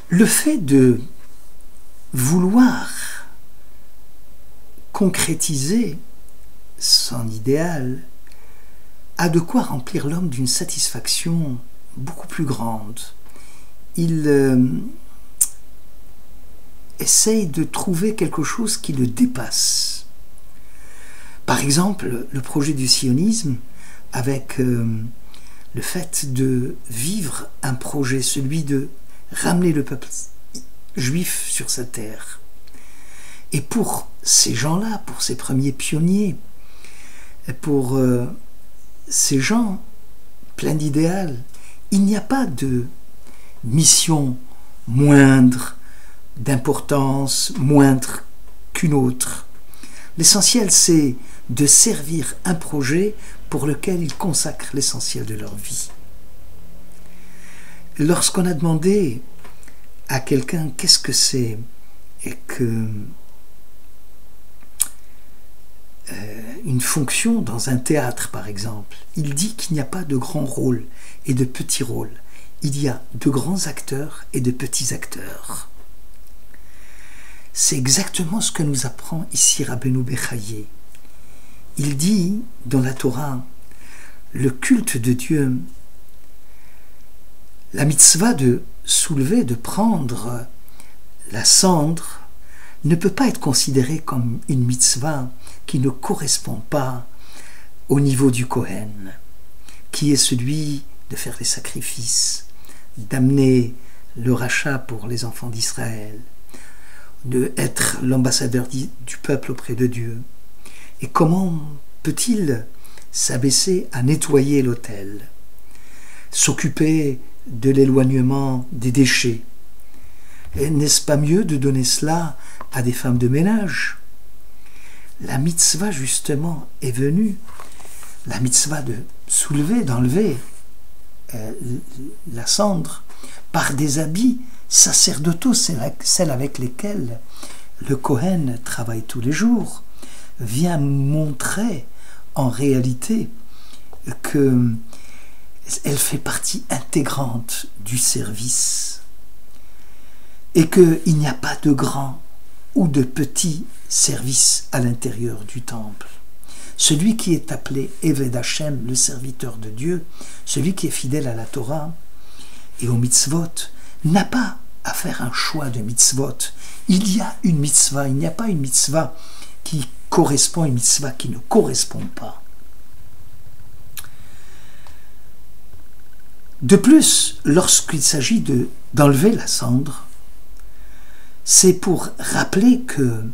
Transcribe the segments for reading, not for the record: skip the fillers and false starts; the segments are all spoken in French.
Le fait de vouloir concrétiser son idéal a de quoi remplir l'homme d'une satisfaction beaucoup plus grande. Il essaye de trouver quelque chose qui le dépasse. Par exemple, le projet du sionisme avec le fait de vivre un projet, celui de ramener le peuple juif sur sa terre. Et pour ces gens-là, pour ces premiers pionniers, pour ces gens pleins d'idéal, il n'y a pas de mission moindre, d'importance moindre qu'une autre. L'essentiel, c'est de servir un projet pour lequel ils consacrent l'essentiel de leur vie. Lorsqu'on a demandé à quelqu'un qu'est-ce que c'est et que une fonction dans un théâtre, par exemple, il dit qu'il n'y a pas de grands rôles et de petits rôles. Il y a de grands acteurs et de petits acteurs. C'est exactement ce que nous apprend ici Rabbeinu Bechaye. Il dit dans la Torah, le culte de Dieu, la mitzvah de soulever, de prendre la cendre, ne peut pas être considérée comme une mitzvah qui ne correspond pas au niveau du Kohen, qui est celui de faire les sacrifices, d'amener le rachat pour les enfants d'Israël, d'être l'ambassadeur du peuple auprès de Dieu. Et comment peut-il s'abaisser à nettoyer l'autel, s'occuper de l'éloignement des déchets? N'est-ce pas mieux de donner cela à des femmes de ménage? La mitzvah, justement, est venue, la mitzvah de soulever, d'enlever la cendre par des habits sacerdotaux, celles avec lesquelles le Kohen travaille tous les jours, vient montrer en réalité qu'elle fait partie intégrante du service et qu'il n'y a pas de grand ou de petit service à l'intérieur du temple. Celui qui est appelé Eved Hashem, le serviteur de Dieu, celui qui est fidèle à la Torah et aux mitzvot, n'a pas à faire un choix de mitzvot. Il y a une mitzvah, il n'y a pas une mitzvah qui correspond à une mitzvah qui ne correspond pas. De plus, lorsqu'il s'agit d'enlever la cendre, c'est pour rappeler que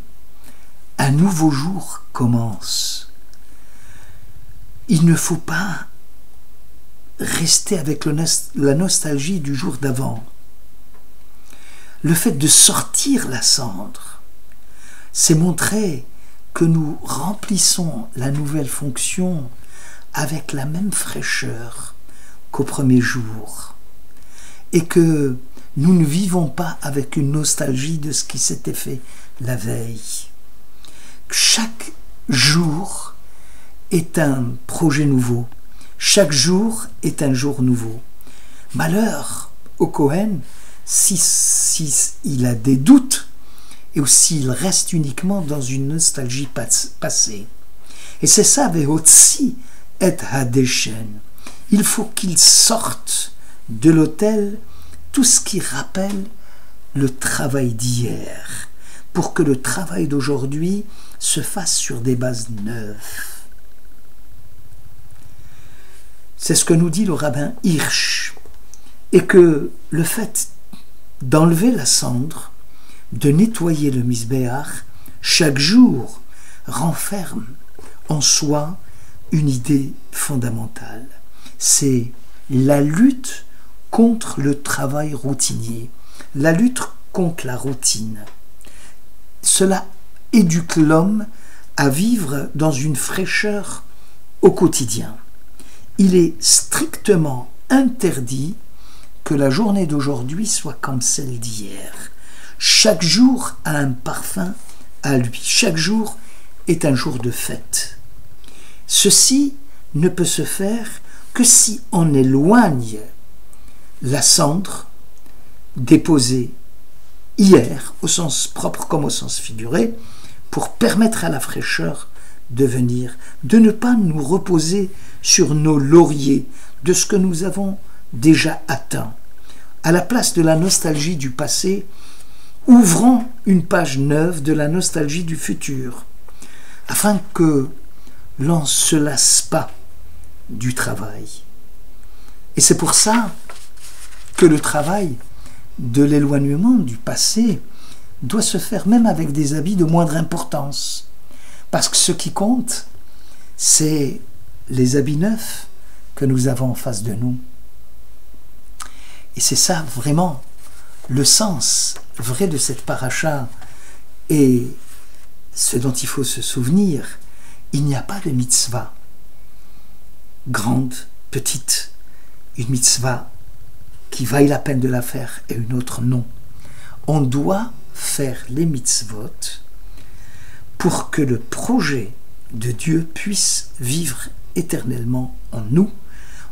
un nouveau jour commence. Il ne faut pas rester avec la nostalgie du jour d'avant. Le fait de sortir la cendre, c'est montrer que nous remplissons la nouvelle fonction avec la même fraîcheur qu'au premier jour et que nous ne vivons pas avec une nostalgie de ce qui s'était fait la veille. Chaque jour est un projet nouveau. Chaque jour est un jour nouveau. Malheur au Kohen si il a des doutes et ou s'il reste uniquement dans une nostalgie passée. Et c'est ça, Ve'otzi et Hadeshen. Il faut qu'il sorte de l'autel tout ce qui rappelle le travail d'hier, pour que le travail d'aujourd'hui se fasse sur des bases neuves. C'est ce que nous dit le rabbin Hirsch, et que le fait d'enlever la cendre, de nettoyer le misbéach, chaque jour renferme en soi une idée fondamentale. C'est la lutte contre le travail routinier, la lutte contre la routine. Cela éduque l'homme à vivre dans une fraîcheur au quotidien. Il est strictement interdit que la journée d'aujourd'hui soit comme celle d'hier. Chaque jour a un parfum à lui. Chaque jour est un jour de fête. Ceci ne peut se faire que si on éloigne la cendre déposée hier, au sens propre comme au sens figuré, pour permettre à la fraîcheur de venir, de ne pas nous reposer sur nos lauriers de ce que nous avons déjà atteint. À la place de la nostalgie du passé, ouvrons une page neuve de la nostalgie du futur, afin que l'on ne se lasse pas du travail. Et c'est pour ça que le travail de l'éloignement du passé doit se faire même avec des habits de moindre importance. Parce que ce qui compte, c'est les habits neufs que nous avons en face de nous. Et c'est ça vraiment le sens vrai de cette paracha. Et ce dont il faut se souvenir, il n'y a pas de mitzvah grande, petite, une mitzvah qui vaille la peine de la faire et une autre non. On doit faire les mitzvot pour que le projet de Dieu puisse vivre éternellement en nous.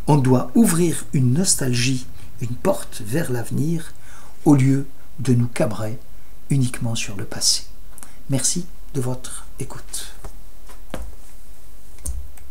On doit ouvrir une nostalgie, une porte vers l'avenir, au lieu de nous cabrer uniquement sur le passé. Merci de votre écoute.